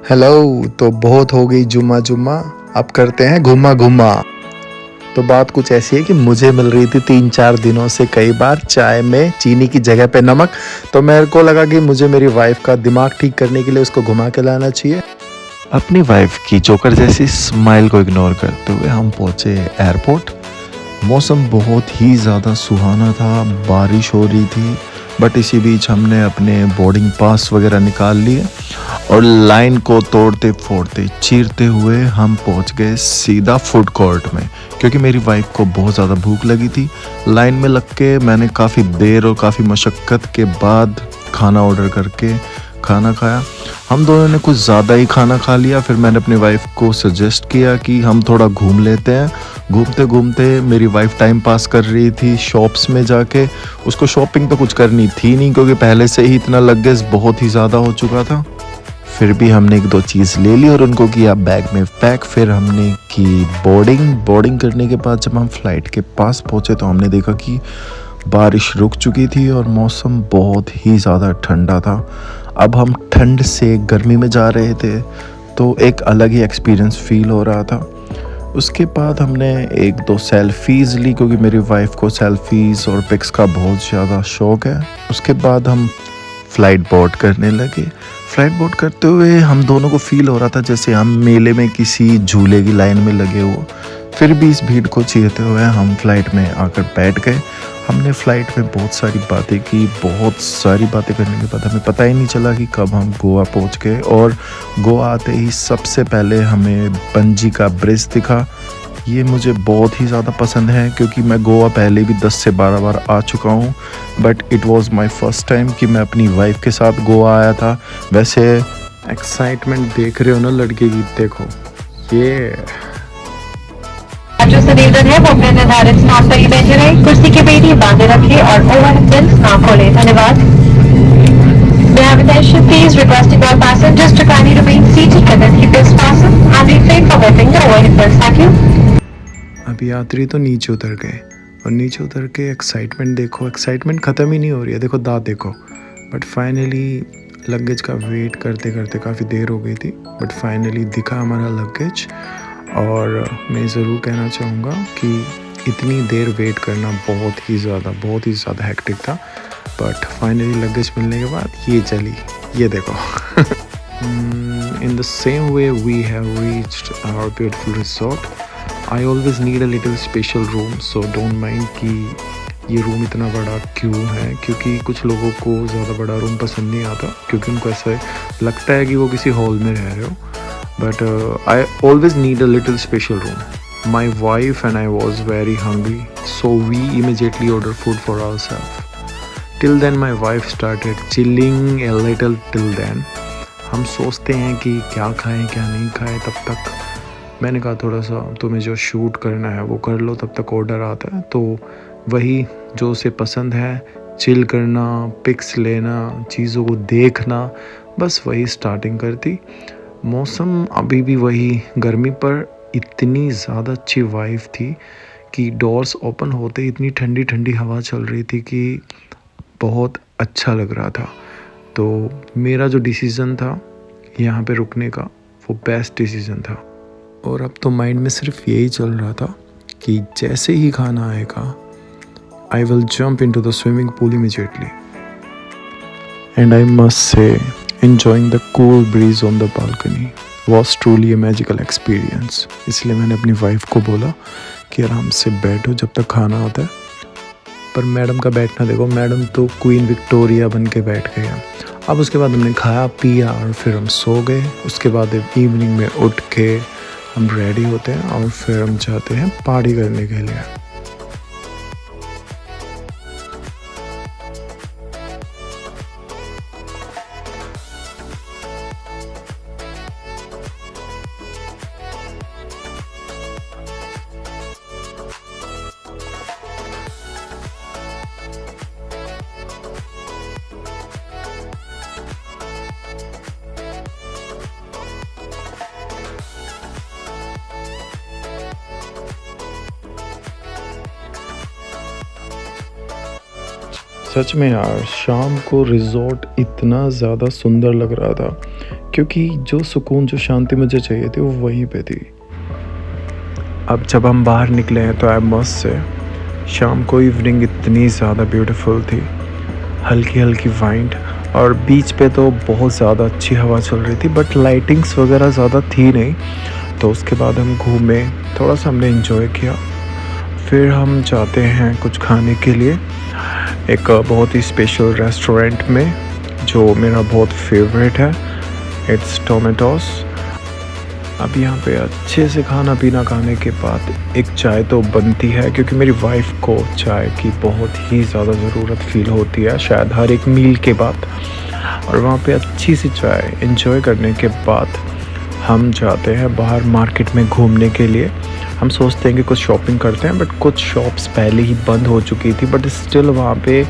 Hello. तो बहुत हो गई जुम्मा जुम्मा, अब करते हैं घुमा घुमा। तो बात कुछ ऐसी है कि मुझे मिल रही थी 3-4 दिनों से कई बार चाय में चीनी की जगह पे नमक। तो मेरे को लगा कि मुझे मेरी वाइफ का दिमाग ठीक करने के लिए उसको घुमा के लाना चाहिए। अपनी वाइफ की जोकर जैसी स्माइल को इग्नोर करते हुए हम पहुंचे एयरपोर्ट। मौसम बहुत ही ज़्यादा सुहाना था, बारिश हो रही थी, बट इसी बीच हमने अपने बोर्डिंग पास वगैरह निकाल लिए और लाइन को तोड़ते फोड़ते चीरते हुए हम पहुंच गए सीधा फूड कोर्ट में, क्योंकि मेरी वाइफ को बहुत ज़्यादा भूख लगी थी। लाइन में लग के मैंने काफ़ी देर और काफ़ी मशक्क़त के बाद खाना ऑर्डर करके खाना खाया। हम दोनों ने कुछ ज़्यादा ही खाना खा लिया। फिर मैंने अपनी वाइफ को सजेस्ट किया कि हम थोड़ा घूम लेते हैं। घूमते घूमते मेरी वाइफ टाइम पास कर रही थी शॉप्स में जाके। उसको शॉपिंग तो कुछ करनी थी नहीं, क्योंकि पहले से ही इतना लगेज बहुत ही ज़्यादा हो चुका था। फिर भी हमने 1-2 चीज़ ले ली और उनको किया बैग में पैक। फिर हमने की बोर्डिंग करने के बाद जब हम फ़्लाइट के पास पहुँचे तो हमने देखा कि बारिश रुक चुकी थी और मौसम बहुत ही ज़्यादा ठंडा था। अब हम ठंड से गर्मी में जा रहे थे, तो एक अलग ही एक्सपीरियंस फ़ील हो रहा था। उसके बाद हमने 1-2 सेल्फ़ीज़ ली, क्योंकि मेरी वाइफ को सेल्फ़ीज़ और पिक्स का बहुत ज़्यादा शौक़ है। उसके बाद हम फ़्लाइट बोर्ड करने लगे। फ़्लाइट बोर्ड करते हुए हम दोनों को फ़ील हो रहा था जैसे हम मेले में किसी झूले की लाइन में लगे हो। फिर भी इस भीड़ को चीरते हुए हम फ़्लाइट में आकर बैठ गए। हमने फ़्लाइट में बहुत सारी बातें की। बहुत सारी बातें करने के बाद हमें पता ही नहीं चला कि कब हम गोवा पहुंच गए। और गोवा आते ही सबसे पहले हमें बंजी का ब्रिज दिखा। ये मुझे बहुत ही ज़्यादा पसंद है, क्योंकि मैं गोवा पहले भी 10 से 12 बार आ चुका हूँ, but it was my first time कि मैं अपनी वाइफ के साथ गोवा आया था। वैसे एक्साइटमेंट देख रहे हो ना लड़के की, देखो ये जो संवेदन है वो अपने निर्धारित स्थान पर ही बैठे रहे, कुर्सी की बेटी बांधे रखे और ओवरब्रिज ना खोले। धन्यवाद। May I have attention please, requesting all passengers to kindly remain seated and then keep your fastened and refrain from opening the overhead bins. Thank you. अभी यात्री तो नीचे उतर गए और नीचे उतर के एक्साइटमेंट देखो, एक्साइटमेंट ख़त्म ही नहीं हो रही है। देखो दांत देखो। बट फाइनली लगेज का वेट करते करते काफ़ी देर हो गई थी, बट फाइनली दिखा हमारा लगेज। और मैं ज़रूर कहना चाहूँगा कि इतनी देर वेट करना बहुत ही ज़्यादा हेक्टिक था, बट फाइनली लगेज मिलने के बाद ये चली, ये देखो। In the same way we have reached our beautiful resort. I always need a little special room, so don't mind कि ये रूम इतना बड़ा क्यों है, क्योंकि कुछ लोगों को ज़्यादा बड़ा रूम पसंद नहीं आता, क्योंकि उनको ऐसा लगता है कि वो किसी हॉल में रह रहे हो। But I always need a little special room. My wife and I was very hungry, so we immediately ordered food for ourselves. Till then my wife started chilling a little till then. हम सोचते हैं कि क्या खाएं क्या नहीं खाएं, तब तक मैंने कहा थोड़ा सा तुम्हें जो शूट करना है वो कर लो, तब तक ऑर्डर आता है। तो वही जो उसे पसंद है, चिल करना, पिक्स लेना, चीज़ों को देखना, बस वही स्टार्टिंग कर दी। मौसम अभी भी वही गर्मी, पर इतनी ज़्यादा अच्छी वाइब थी कि डोर्स ओपन होते ही इतनी ठंडी ठंडी हवा चल रही थी कि बहुत अच्छा लग रहा था। तो मेरा जो डिसीज़न था यहाँ पे रुकने का, वो बेस्ट डिसीज़न था। और अब तो माइंड में सिर्फ यही चल रहा था कि जैसे ही खाना आएगा I will jump into the swimming pool immediately. And I must say enjoying the cool breeze on the balcony was truly a magical experience। इसलिए मैंने अपनी वाइफ को बोला कि आराम से बैठो जब तक खाना आता है। पर मैडम का बैठना देखो, मैडम तो क्वीन विक्टोरिया बन के बैठ गए। अब उसके बाद हमने खाया पिया और फिर हम सो गए। उसके बाद इवनिंग में उठ के हम रेडी होते हैं और फिर हम जाते हैं पार्टी करने के लिए। सच में यार, शाम को रिजॉर्ट इतना ज़्यादा सुंदर लग रहा था क्योंकि जो सुकून जो शांति मुझे चाहिए थी वो वहीं पे थी। अब जब हम बाहर निकले हैं तो आई मस्ट से शाम को इवनिंग इतनी ज़्यादा ब्यूटीफुल थी, हल्की हल्की वाइंड, और बीच पे तो बहुत ज़्यादा अच्छी हवा चल रही थी, बट लाइटिंग्स वगैरह ज़्यादा थी नहीं। तो उसके बाद हम घूमे, थोड़ा सा हमने एंजॉय किया। फिर हम जाते हैं कुछ खाने के लिए एक बहुत ही स्पेशल रेस्टोरेंट में जो मेरा बहुत फेवरेट है, इट्स टोमेटोस। अब यहाँ पे अच्छे से खाना पीना खाने के बाद एक चाय तो बनती है, क्योंकि मेरी वाइफ को चाय की बहुत ही ज़्यादा ज़रूरत फील होती है शायद हर एक मील के बाद। और वहाँ पे अच्छी सी चाय एंजॉय करने के बाद हम जाते हैं बाहर मार्केट में घूमने के लिए। हम सोचते हैं कि कुछ शॉपिंग करते हैं, बट कुछ शॉप्स पहले ही बंद हो चुकी थी, बट स्टिल वहाँ पे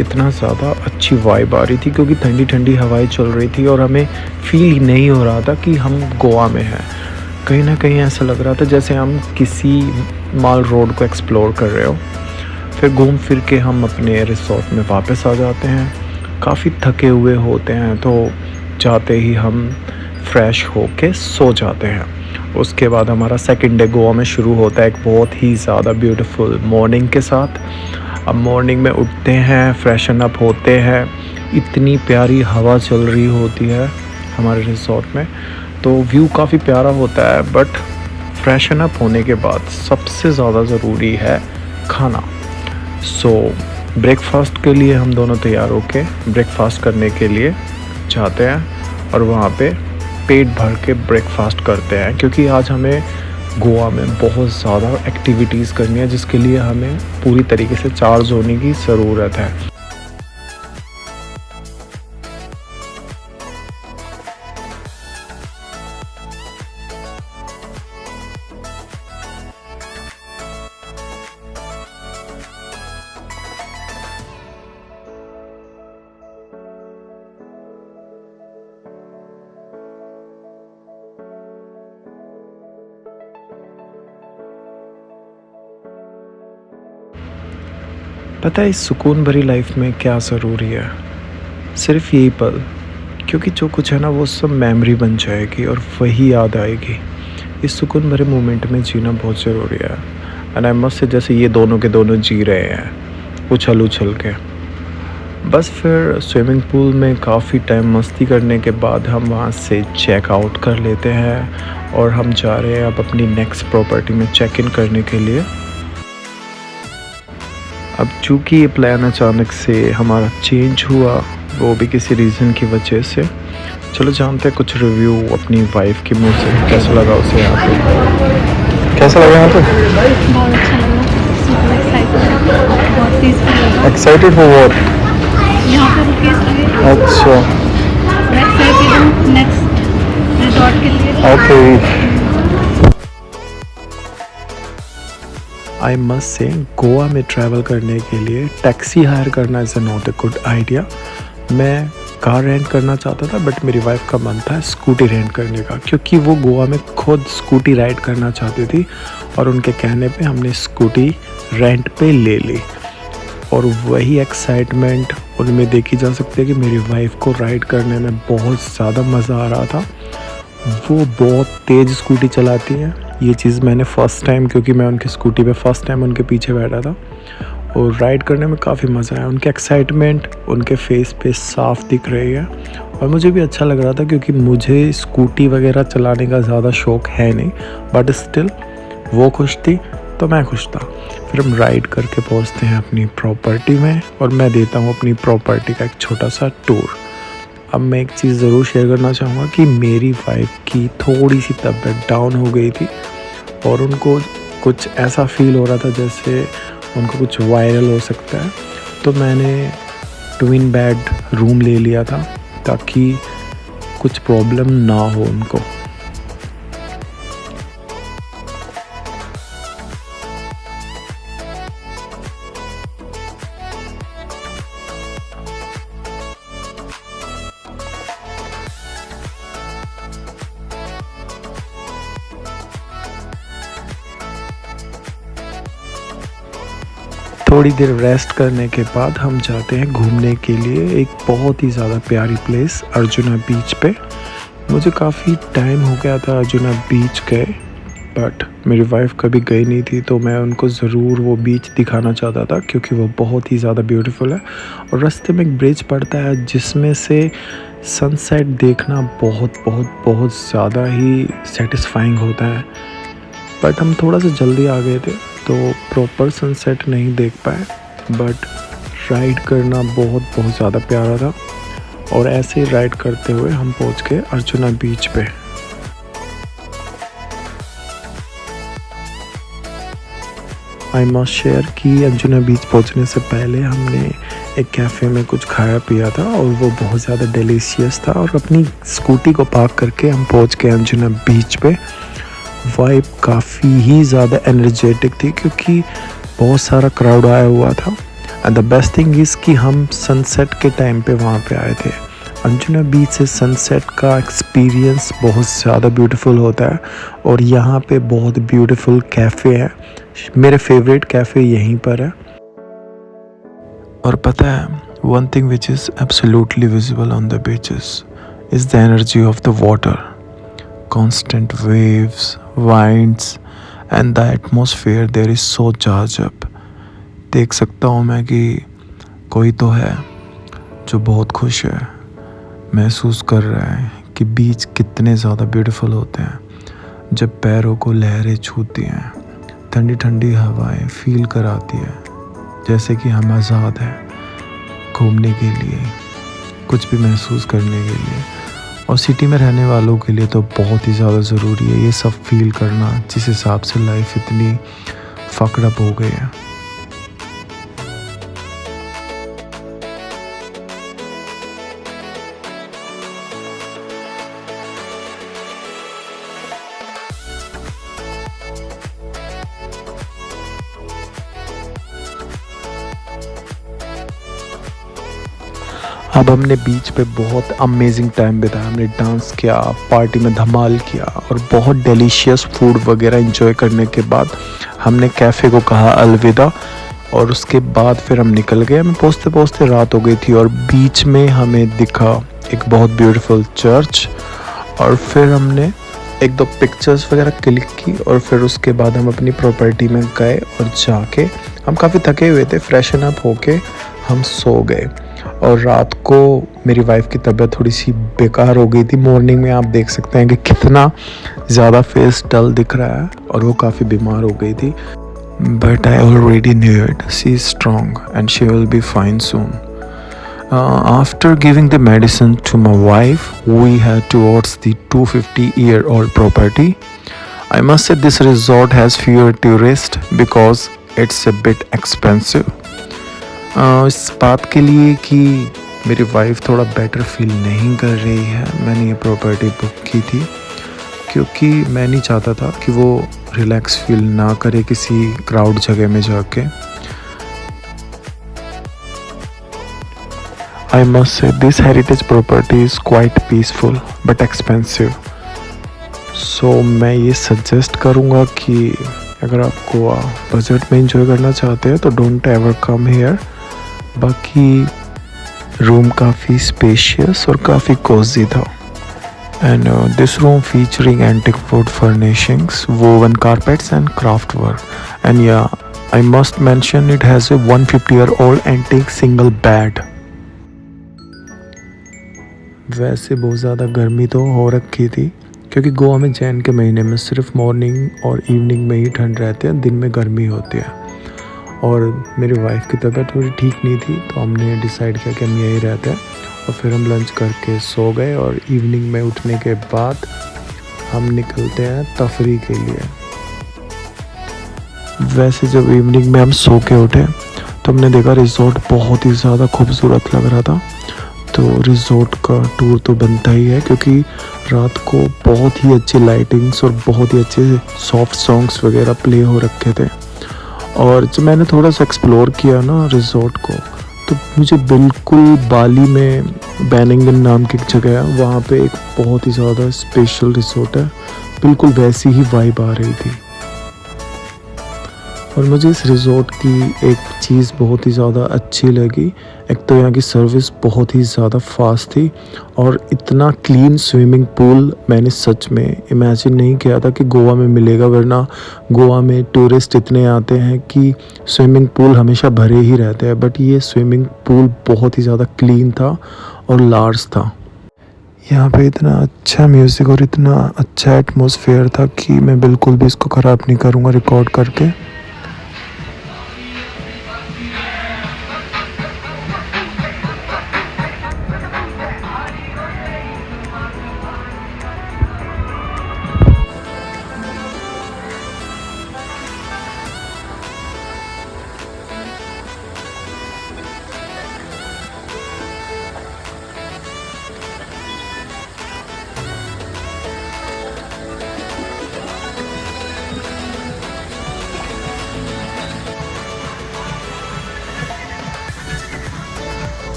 इतना ज़्यादा अच्छी वाइब आ रही थी, क्योंकि ठंडी ठंडी हवाएं चल रही थी और हमें फील ही नहीं हो रहा था कि हम गोवा में हैं। कहीं ना कहीं ऐसा लग रहा था जैसे हम किसी माल रोड को एक्सप्लोर कर रहे हो। फिर घूम फिर के हम अपने रिसोर्ट में वापस आ जाते हैं। काफ़ी थके हुए होते हैं तो जाते ही हम फ्रेश होके सो जाते हैं। उसके बाद हमारा सेकंड डे गोवा में शुरू होता है एक बहुत ही ज़्यादा ब्यूटीफुल मॉर्निंग के साथ। अब मॉर्निंग में उठते हैं, फ्रेशन अप होते हैं, इतनी प्यारी हवा चल रही होती है हमारे रिसोर्ट में, तो व्यू काफ़ी प्यारा होता है। बट फ्रेशन अप होने के बाद सबसे ज़्यादा ज़रूरी है खाना। सो ब्रेकफास्ट के लिए हम दोनों तैयार होके ब्रेकफास्ट करने के लिए जाते हैं और वहाँ पे पेट भर के ब्रेकफास्ट करते हैं, क्योंकि आज हमें गोवा में बहुत ज़्यादा एक्टिविटीज़ करनी है, जिसके लिए हमें पूरी तरीके से चार्ज होने की ज़रूरत है। पता है इस सुकून भरी लाइफ में क्या ज़रूरी है? सिर्फ यही पल, क्योंकि जो कुछ है ना वो सब मेमोरी बन जाएगी और वही याद आएगी। इस सुकून भरे मोमेंट में जीना बहुत ज़रूरी है। एंड आई मस्ट से जैसे ये दोनों के दोनों जी रहे हैं उछल उछल के। बस फिर स्विमिंग पूल में काफ़ी टाइम मस्ती करने के बाद हम वहाँ से चेक आउट कर लेते हैं और हम जा रहे हैं अब अपनी नेक्स्ट प्रॉपर्टी में चेक इन करने के लिए। अब चूँकि ये प्लान अचानक से हमारा चेंज हुआ, वो भी किसी रीज़न की वजह से, चलो जानते हैं कुछ रिव्यू अपनी वाइफ के मुंह से। कैसा लगा उसे यहाँ पे? कैसा लगा यहाँ पे? बहुत अच्छा लगा, सुपर एक्साइटेड, बहुत पीसफुल लगा। Excited for what? यहाँ पे रुके इसलिए अच्छा, मैं एक्साइटेड हूँ नेक्स्ट रिजॉर्ट के लिए। Okay. I must say Goa में ट्रैवल करने के लिए टैक्सी हायर करना is not a good idea. मैं कार रेंट करना चाहता था, बट मेरी वाइफ का मन था स्कूटी रेंट करने का, क्योंकि वो गोवा में खुद स्कूटी राइड करना चाहती थी और उनके कहने पे हमने स्कूटी रेंट पे ले ली। और वही एक्साइटमेंट उनमें देखी जा सकती है कि मेरी वाइफ को राइड करने में बहुत ज़्यादा मज़ा आ रहा था। वो बहुत तेज़ स्कूटी चलाती है, ये चीज़ मैंने फ़र्स्ट टाइम, क्योंकि मैं उनकी स्कूटी पे फ़र्स्ट टाइम उनके पीछे बैठा था, और राइड करने में काफ़ी मज़ा आया। उनके एक्साइटमेंट उनके फेस पे साफ दिख रही है और मुझे भी अच्छा लग रहा था, क्योंकि मुझे स्कूटी वगैरह चलाने का ज़्यादा शौक़ है नहीं, बट स्टिल वो खुश थी तो मैं खुश था। फिर हम राइड करके पहुंचते हैं अपनी प्रॉपर्टी में और मैं देता हूं अपनी प्रॉपर्टी का एक छोटा सा टूर। अब मैं एक चीज़ ज़रूर शेयर करना चाहूँगा कि मेरी वाइफ की थोड़ी सी तबीयत डाउन हो गई थी और उनको कुछ ऐसा फील हो रहा था जैसे उनको कुछ वायरल हो सकता है, तो मैंने ट्विन बेड रूम ले लिया था ताकि कुछ प्रॉब्लम ना हो उनको। थोड़ी देर रेस्ट करने के बाद हम जाते हैं घूमने के लिए एक बहुत ही ज़्यादा प्यारी प्लेस अर्जुना बीच पे। मुझे काफ़ी टाइम हो गया था अर्जुना बीच गए, बट मेरी वाइफ कभी गई नहीं थी, तो मैं उनको ज़रूर वो बीच दिखाना चाहता था क्योंकि वो बहुत ही ज़्यादा ब्यूटीफुल है। और रास्ते में एक ब्रिज पड़ता है जिसमें से सनसेट देखना बहुत बहुत बहुत ज़्यादा ही सेटिस्फाइंग होता है। बट हम थोड़ा सा जल्दी आ गए थे तो प्रॉपर सनसेट नहीं देख पाए, बट राइड करना बहुत बहुत ज़्यादा प्यारा था। और ऐसे ही राइड करते हुए हम पहुंच गए अर्जुना बीच पे। आई मस्ट शेयर कि अर्जुना बीच पहुंचने से पहले हमने एक कैफ़े में कुछ खाया पिया था और वो बहुत ज़्यादा डिलीशियस था। और अपनी स्कूटी को पार्क करके हम पहुंच गए अर्जुना बीच पे। वाइब काफ़ी ही ज़्यादा एनर्जेटिक थी क्योंकि बहुत सारा क्राउड आया हुआ था। And the best thing is कि हम सनसेट के टाइम पे वहाँ पे आए थे। अर्जुना बीच से सनसेट का एक्सपीरियंस बहुत ज़्यादा ब्यूटीफुल होता है और यहाँ पे बहुत ब्यूटीफुल कैफ़े हैं। मेरे फेवरेट कैफ़े यहीं पर है। और पता है, one thing which is absolutely visible on the beaches is the energy of the water, constant waves, winds and the atmosphere there is so charged up। देख सकता हूँ मैं कि कोई तो है जो बहुत खुश है, महसूस कर रहा है कि बीच कितने ज़्यादा ब्यूटीफुल होते हैं जब पैरों को लहरें छूती हैं, ठंडी ठंडी हवाएं फील कराती है, जैसे कि हम आज़ाद हैं घूमने के लिए, कुछ भी महसूस करने के लिए। और सिटी में रहने वालों के लिए तो बहुत ही ज़्यादा ज़रूरी है ये सब फील करना, जिस हिसाब से लाइफ इतनी फकड अप हो गई है। अब हमने बीच पे बहुत अमेजिंग टाइम बिताया। हमने डांस किया, पार्टी में धमाल किया और बहुत डिलीशियस फूड वगैरह एंजॉय करने के बाद हमने कैफ़े को कहा अलविदा। और उसके बाद फिर हम निकल गए। हमें पहुँचते पहुँचते रात हो गई थी और बीच में हमें दिखा एक बहुत ब्यूटीफुल चर्च। और फिर हमने एक दो पिक्चर्स वगैरह क्लिक की और फिर उसके बाद हम अपनी प्रॉपर्टी में गए और जाके हम काफ़ी थके हुए थे, फ्रेशन अप होके हम सो गए। और रात को मेरी वाइफ की तबीयत थोड़ी सी बेकार हो गई थी। मॉर्निंग में आप देख सकते हैं कि कितना ज़्यादा फेस डल दिख रहा है और वो काफ़ी बीमार हो गई थी। But I already knew it, she is strong and she will be fine soon. After giving the medicine to my wife, we head towards the 250-year-old property. I must say this resort has fewer tourists because it's a bit expensive. इस बात के लिए कि मेरी wife थोड़ा better feel नहीं कर रही है, मैंने ये प्रॉपर्टी बुक की थी क्योंकि मैं नहीं चाहता था कि वो रिलैक्स फील ना करे किसी क्राउड जगह में जाके। I must say this heritage property is quite peaceful but expensive. So मैं ये सजेस्ट करूँगा कि अगर आप गोवा बजट में इंजॉय करना चाहते हैं तो डोंट एवर कम हेयर। बाकी रूम काफ़ी स्पेशियस और काफ़ी कोजी था। And this room featuring antique wood furnishings, woven carpets and craft work. And yeah I must mention it has a 150-year-old antique single bed. वैसे बहुत ज़्यादा गर्मी तो हो रखी थी क्योंकि गोवा में जैन के महीने में सिर्फ मॉर्निंग और इवनिंग में ही ठंड रहती है, दिन में गर्मी होती है। और मेरी वाइफ की तबीयत थोड़ी ठीक नहीं थी तो हमने डिसाइड किया कि हम यहीं रहते हैं। और फिर हम लंच करके सो गए और इवनिंग में उठने के बाद हम निकलते हैं तफरी के लिए। वैसे जब इवनिंग में हम सो के उठे तो हमने देखा रिजॉर्ट बहुत ही ज़्यादा खूबसूरत लग रहा था। तो रिजॉर्ट का टूर तो बनता ही है क्योंकि रात को बहुत ही अच्छी लाइटिंग्स और बहुत ही अच्छे सॉफ्ट सॉन्ग्स वगैरह प्ले हो रखे थे। और जब मैंने थोड़ा सा एक्सप्लोर किया ना रिजॉर्ट को, तो मुझे बिल्कुल बाली में बैनिंगन नाम की एक जगह है, वहाँ पे एक बहुत ही ज़्यादा स्पेशल रिजॉर्ट है, बिल्कुल वैसी ही वाइब आ रही थी। और मुझे इस रिज़ॉर्ट की एक चीज़ बहुत ही ज़्यादा अच्छी लगी। एक तो यहाँ की सर्विस बहुत ही ज़्यादा फास्ट थी और इतना क्लीन स्विमिंग पूल मैंने सच में इमेजिन नहीं किया था कि गोवा में मिलेगा, वरना गोवा में टूरिस्ट इतने आते हैं कि स्विमिंग पूल हमेशा भरे ही रहते हैं, बट ये स्विमिंग पूल बहुत ही ज़्यादा क्लीन था और लार्ज था। यहाँ पे इतना अच्छा म्यूज़िक और इतना अच्छा एटमॉस्फेयर था कि मैं बिल्कुल भी इसको ख़राब नहीं करूँगा रिकॉर्ड करके।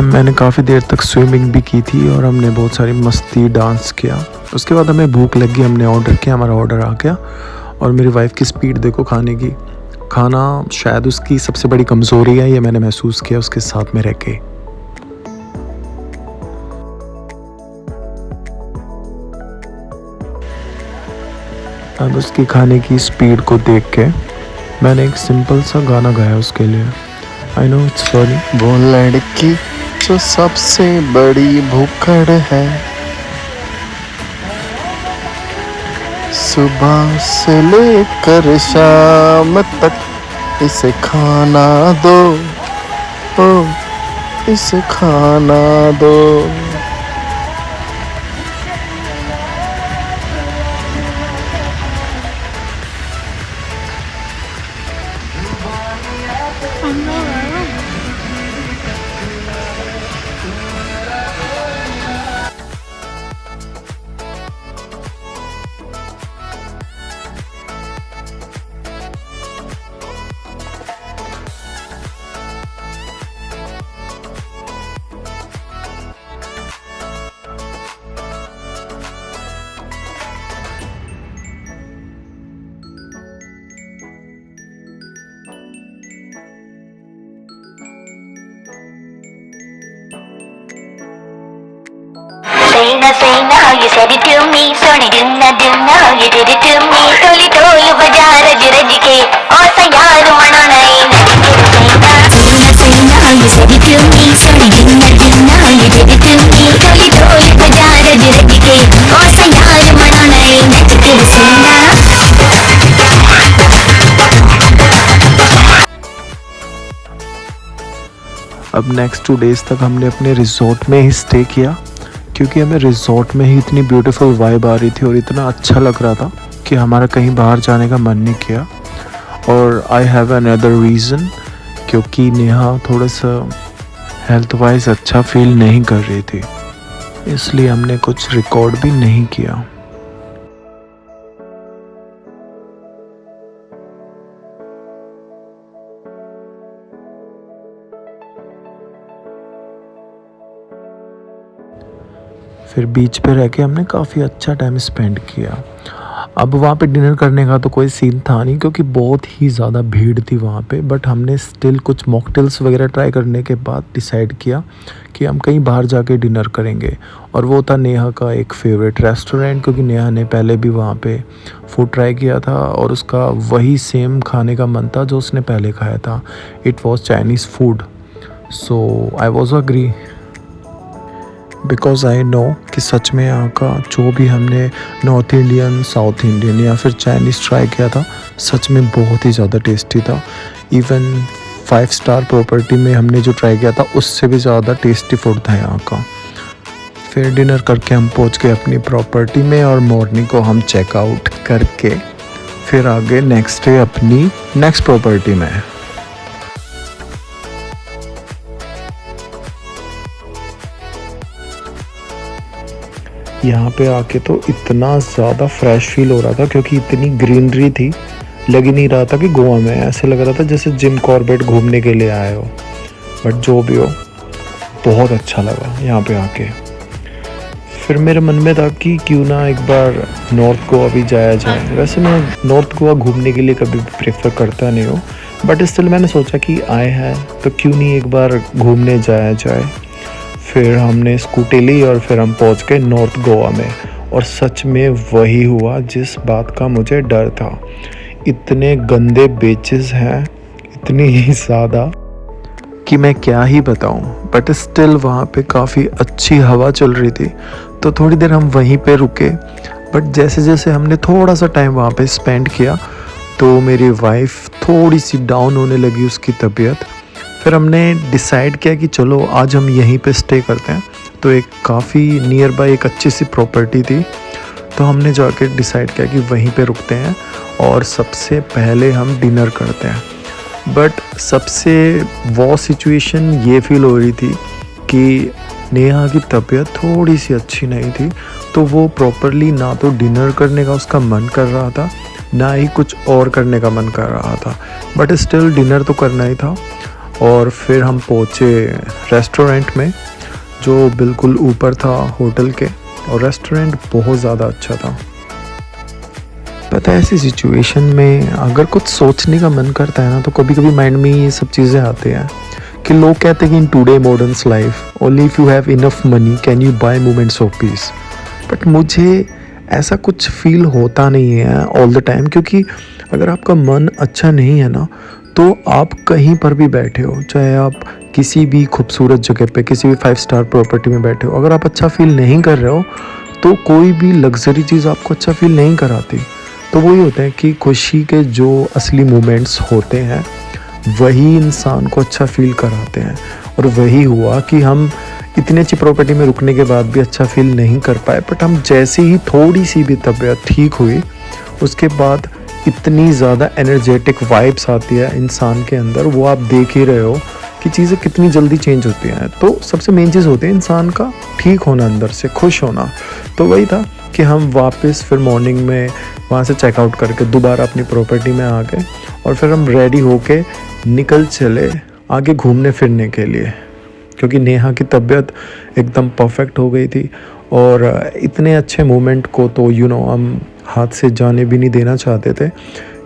मैंने काफ़ी देर तक स्विमिंग भी की थी और हमने बहुत सारी मस्ती डांस किया। उसके बाद हमें भूख लगी, हमने ऑर्डर किया, हमारा ऑर्डर आ गया। और मेरी वाइफ की स्पीड देखो खाने की। खाना शायद उसकी सबसे बड़ी कमज़ोरी है, ये मैंने महसूस किया उसके साथ में रह के। अब उसकी खाने की स्पीड को देख के मैंने एक सिंपल सा गाना गाया उसके लिए। I know it's sorry. वो लड़की जो सबसे बड़ी भूखड़ है, सुबह से लेकर शाम तक इसे खाना दो, ओ इसे खाना दो। say now, you said it to me. Sorry, do now, you did it to me. Toli tolu baja raj raj ke, o sayar mana nahi say now, you said it to me. Sorry, do now, you did it to me. Toli tolu baja raj raj ke, o sayar mana nahi say now. अब next 2 days तक हमने अपने resort में ही stay किया, क्योंकि हमें resort में ही इतनी ब्यूटीफुल वाइब आ रही थी और इतना अच्छा लग रहा था कि हमारा कहीं बाहर जाने का मन नहीं किया। और आई हैव अनदर रीज़न, क्योंकि नेहा थोड़ा सा हेल्थ वाइज अच्छा फील नहीं कर रही थी, इसलिए हमने कुछ रिकॉर्ड भी नहीं किया। फिर बीच पे रह के हमने काफ़ी अच्छा टाइम स्पेंड किया। अब वहाँ पे डिनर करने का तो कोई सीन था नहीं, क्योंकि बहुत ही ज़्यादा भीड़ थी वहाँ पे, बट हमने स्टिल कुछ मॉकटेल्स वगैरह ट्राई करने के बाद डिसाइड किया कि हम कहीं बाहर जाके डिनर करेंगे। और वो था नेहा का एक फेवरेट रेस्टोरेंट, क्योंकि नेहा ने पहले भी वहाँ पे फूड ट्राई किया था और उसका वही सेम खाने का मन था जो उसने पहले खाया था। It was Chinese food, so I was agree, because I know कि सच में यहाँ का जो भी हमने नॉर्थ इंडियन, साउथ इंडियन या फिर चाइनीज़ ट्राई किया था, सच में बहुत ही ज़्यादा टेस्टी था। इवन 5 स्टार प्रॉपर्टी में हमने जो ट्राई किया था उससे भी ज़्यादा टेस्टी फूड था यहाँ का। फिर डिनर करके हम पहुँच गए अपनी प्रॉपर्टी में और मॉर्निंग को हम चेकआउट करके फिर आगे नेक्स्ट डे अपनी नेक्स्ट प्रॉपर्टी में। यहाँ पे आके तो इतना ज़्यादा फ्रेश फील हो रहा था क्योंकि इतनी ग्रीनरी थी, लग ही नहीं रहा था कि गोवा में, ऐसे लग रहा था जैसे जिम कॉर्बेट घूमने के लिए आए हो। बट जो भी हो, बहुत अच्छा लगा यहाँ पे आके। फिर मेरे मन में था कि क्यों ना एक बार नॉर्थ गोवा भी जाया जाए। वैसे मैं नॉर्थ गोवा घूमने के लिए कभी भी प्रेफर करता नहीं हूँ, बट स्टिल मैंने सोचा कि आए हैं तो क्यों नहीं एक बार घूमने जाया जाए। फिर हमने स्कूटी ली और फिर हम पहुँच गए नॉर्थ गोवा में, और सच में वही हुआ जिस बात का मुझे डर था। इतने गंदे बीचेस हैं, इतनी ही ज़्यादा कि मैं क्या ही बताऊं। बट स्टिल वहाँ पे काफ़ी अच्छी हवा चल रही थी, तो थोड़ी देर हम वहीं पे रुके। बट जैसे जैसे हमने थोड़ा सा टाइम वहाँ पे स्पेंड किया तो मेरी वाइफ थोड़ी सी डाउन होने लगी, उसकी तबीयत। फिर हमने डिसाइड किया कि चलो आज हम यहीं पे स्टे करते हैं। तो एक काफ़ी नियर बाय एक अच्छी सी प्रॉपर्टी थी, तो हमने जाके डिसाइड किया कि वहीं पे रुकते हैं और सबसे पहले हम डिनर करते हैं। बट सबसे वो सिचुएशन ये फील हो रही थी कि नेहा की तबीयत थोड़ी सी अच्छी नहीं थी, तो वो प्रॉपरली ना तो डिनर करने का उसका मन कर रहा था, ना ही कुछ और करने का मन कर रहा था। बट स्टिल डिनर तो करना ही था। और फिर हम पहुँचे रेस्टोरेंट में जो बिल्कुल ऊपर था होटल के, और रेस्टोरेंट बहुत ज़्यादा अच्छा था। पता है ऐसी सिचुएशन में अगर कुछ सोचने का मन करता है ना, तो कभी कभी माइंड में ये सब चीज़ें आती हैं कि लोग कहते हैं कि in today modern life only if you have enough money can you buy moments of peace. But मुझे ऐसा कुछ फील होता नहीं है ऑल द टाइम, क्योंकि अगर आपका मन अच्छा नहीं है ना, तो आप कहीं पर भी बैठे हो, चाहे आप किसी भी खूबसूरत जगह पे, किसी भी 5 स्टार प्रॉपर्टी में बैठे हो, अगर आप अच्छा फील नहीं कर रहे हो तो कोई भी लग्जरी चीज़ आपको अच्छा फील नहीं कराती। तो वही होता है कि खुशी के जो असली मोमेंट्स होते हैं वही इंसान को अच्छा फील कराते हैं। और वही हुआ कि हम इतनी अच्छी प्रॉपर्टी में रुकने के बाद भी अच्छा फील नहीं कर पाए। बट हम जैसे ही थोड़ी सी भी तबीयत ठीक हुई, उसके बाद इतनी ज़्यादा एनर्जेटिक वाइब्स आती है इंसान के अंदर, वो आप देख ही रहे हो कि चीज़ें कितनी जल्दी चेंज होती हैं। तो सबसे मेन चीज़ होती है इंसान का ठीक होना, अंदर से खुश होना। तो वही था कि हम वापस फिर मॉर्निंग में वहाँ से चेकआउट करके दोबारा अपनी प्रॉपर्टी में आ गए, और फिर हम रेडी होके निकल चले आगे घूमने फिरने के लिए, क्योंकि नेहा की तबीयत एकदम परफेक्ट हो गई थी। और इतने अच्छे मोमेंट को तो हम हाथ से जाने भी नहीं देना चाहते थे,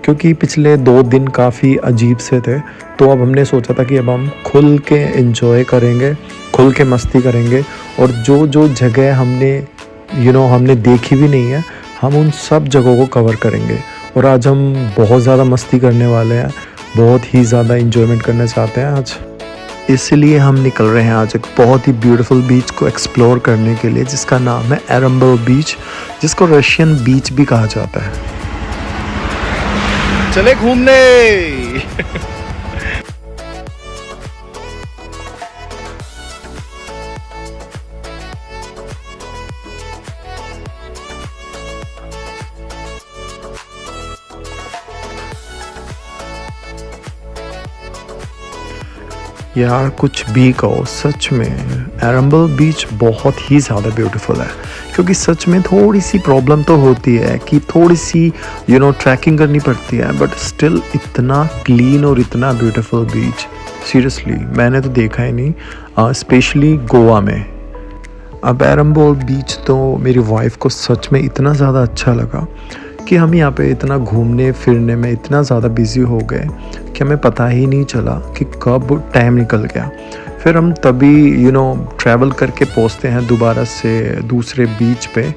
क्योंकि पिछले 2 दिन काफ़ी अजीब से थे। तो अब हमने सोचा था कि अब हम खुल के एंजॉय करेंगे, खुल के मस्ती करेंगे, और जो जो जगह हमने हमने देखी भी नहीं है, हम उन सब जगहों को कवर करेंगे। और आज हम बहुत ज़्यादा मस्ती करने वाले हैं, बहुत ही ज़्यादा एंजॉयमेंट करना चाहते हैं आज। इसलिए हम निकल रहे हैं आज एक बहुत ही ब्यूटीफुल बीच को एक्सप्लोर करने के लिए, जिसका नाम है एरम्बल बीच, जिसको रशियन बीच भी कहा जाता है। चले घूमने। यार कुछ भी कहो, सच में एरम्बल बीच बहुत ही ज़्यादा ब्यूटीफुल है। क्योंकि सच में थोड़ी सी प्रॉब्लम तो होती है कि थोड़ी सी ट्रैकिंग करनी पड़ती है, बट स्टिल इतना क्लीन और इतना ब्यूटीफुल बीच सीरियसली मैंने तो देखा ही नहीं, स्पेशली गोवा में। अब एरम्बल बीच तो मेरी वाइफ को सच में इतना ज़्यादा अच्छा लगा कि हम यहाँ पे इतना घूमने फिरने में इतना ज़्यादा बिजी हो गए कि हमें पता ही नहीं चला कि कब टाइम निकल गया। फिर हम तभी ट्रैवल करके पहुँचते हैं दोबारा से दूसरे बीच पे।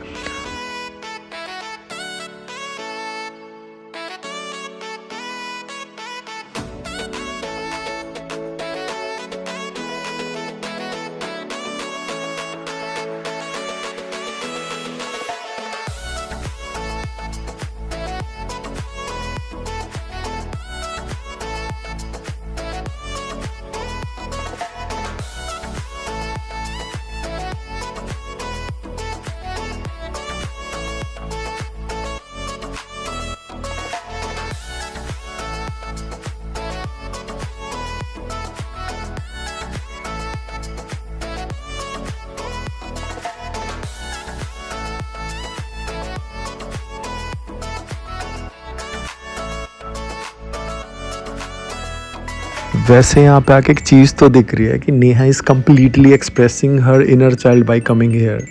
वैसे यहाँ पे आके एक चीज़ तो दिख रही है कि Neha is completely expressing her inner child bye coming here.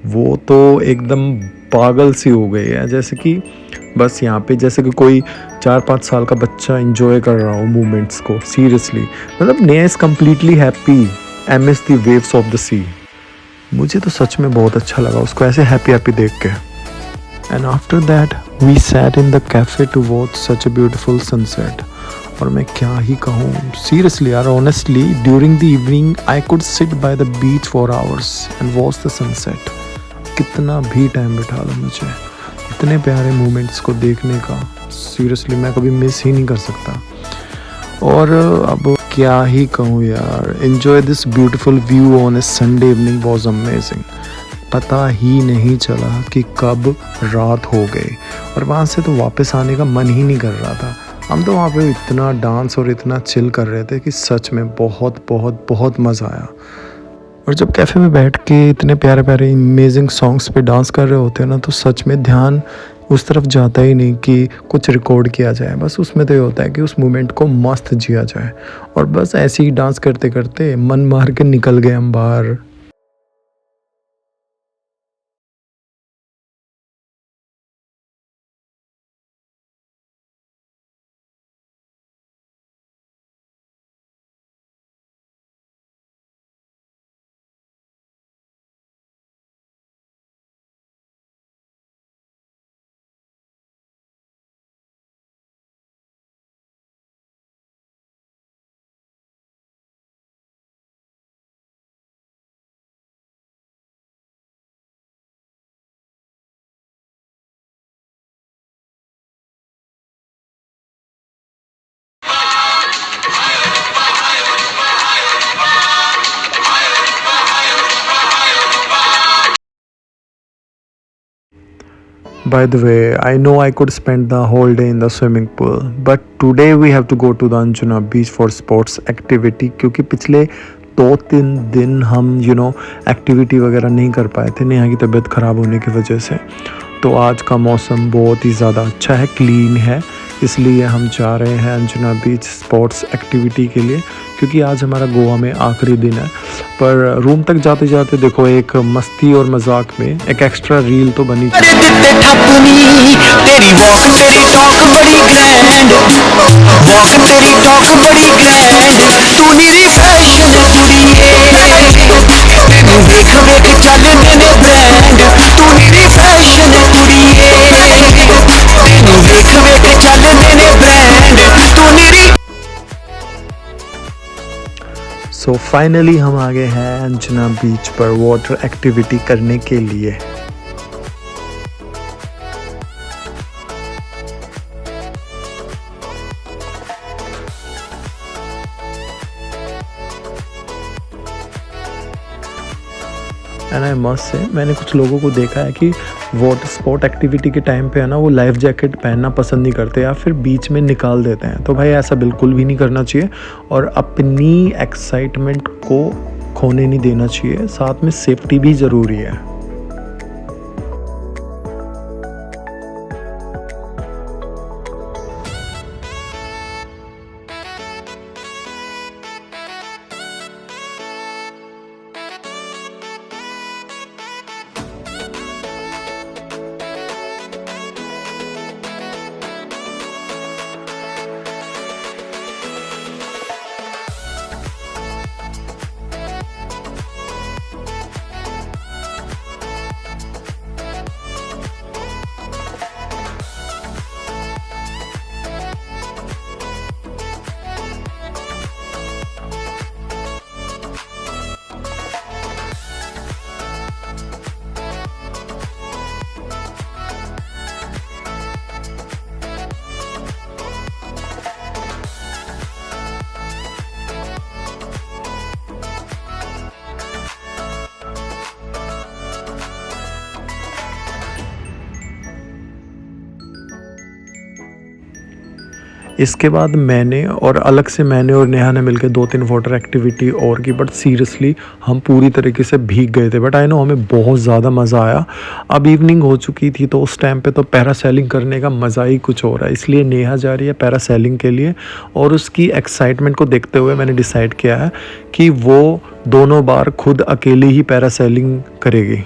वो तो एकदम पागल सी हो गई है, जैसे कि बस यहाँ पे जैसे कि कोई 4-5 साल का बच्चा एंजॉय कर रहा हो मोमेंट्स को। सीरियसली मतलब Neha is completely happy amidst the waves of the sea. मुझे तो सच में बहुत अच्छा लगा उसको ऐसे हैप्पी हैप्पी देख के। And after that we sat in the cafe to watch such a beautiful sunset. और मैं क्या ही कहूँ, सीरियसली यार, honestly during the evening I could sit by the beach for hours and watch the sunset. कितना भी time बिठा लो मुझे इतने प्यारे मोमेंट्स को देखने का, सीरियसली मैं कभी मिस ही नहीं कर सकता। और अब क्या ही कहूँ यार, enjoy this beautiful view on A Sunday evening was amazing. पता ही नहीं चला कि कब रात हो गई और वहाँ से तो वापस आने का मन ही नहीं कर रहा था। हम तो वहाँ पे इतना डांस और इतना चिल कर रहे थे कि सच में बहुत बहुत बहुत मज़ा आया। और जब कैफ़े में बैठ के इतने प्यारे प्यारे अमेजिंग सॉन्ग्स पे डांस कर रहे होते हैं ना, तो सच में ध्यान उस तरफ जाता ही नहीं कि कुछ रिकॉर्ड किया जाए। बस उसमें तो ये होता है कि उस मोमेंट को मस्त जिया जाए। और बस ऐसे ही डांस करते करते मन मार के निकल गए हम बाहर। By the way, I know I could spend the whole day in the swimming pool, but today we have to go to the Anjuna beach for sports activity क्योंकि पिछले 2-3 दिन हम एक्टिविटी वगैरह नहीं कर पाए थे नेहा की तबीयत ख़राब होने की वजह से। तो आज का मौसम बहुत ही ज़्यादा अच्छा है, क्लीन है, इसलिए हम जा रहे हैं अंजुना बीच स्पोर्ट्स एक्टिविटी के लिए क्योंकि आज हमारा गोवा में आखिरी दिन है। पर रूम तक जाते जाते देखो एक मस्ती और मजाक में एक एक्स्ट्रा रील तो बनी। सो फाइनली हम आ गए हैं अंजुना बीच पर वाटर एक्टिविटी करने के लिए। एंड आई मस्ट से मैंने कुछ लोगों को देखा है कि वाटर स्पोर्ट एक्टिविटी के टाइम पे है ना, वो लाइफ जैकेट पहनना पसंद नहीं करते या फिर बीच में निकाल देते हैं। तो भाई ऐसा बिल्कुल भी नहीं करना चाहिए और अपनी एक्साइटमेंट को खोने नहीं देना चाहिए, साथ में सेफ्टी भी ज़रूरी है। इसके बाद मैंने और नेहा ने मिलकर 2-3 वाटर एक्टिविटी और की, बट सीरियसली हम पूरी तरीके से भीग गए थे। बट आई नो हमें बहुत ज़्यादा मज़ा आया। अब इवनिंग हो चुकी थी तो उस टाइम पे तो पैरासेलिंग करने का मज़ा ही कुछ और है, इसलिए नेहा जा रही है पैरासेलिंग के लिए। और उसकी एक्साइटमेंट को देखते हुए मैंने डिसाइड किया है कि वो दोनों बार खुद अकेली ही पैरासेलिंग करेगी।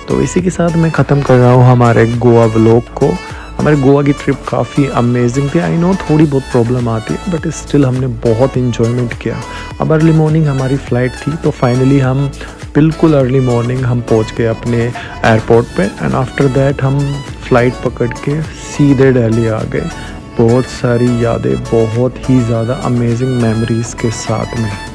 तो इसी के साथ मैं ख़त्म कर रहा हूँ हमारे गोवा व्लॉग को। हमारे गोवा की ट्रिप काफ़ी अमेजिंग थी। आई नो थोड़ी बहुत प्रॉब्लम आती है बट स्टिल हमने बहुत इन्जॉयमेंट किया। अब अर्ली मॉर्निंग हमारी फ़्लाइट थी तो फाइनली हम बिल्कुल अर्ली मॉर्निंग हम पहुँच गए अपने एयरपोर्ट पे एंड आफ्टर दैट हम फ़्लाइट पकड़ के सीधे दिल्ली आ गए। बहुत सारी यादें, बहुत ही ज़्यादा अमेजिंग मेमोरीज़ के साथ में।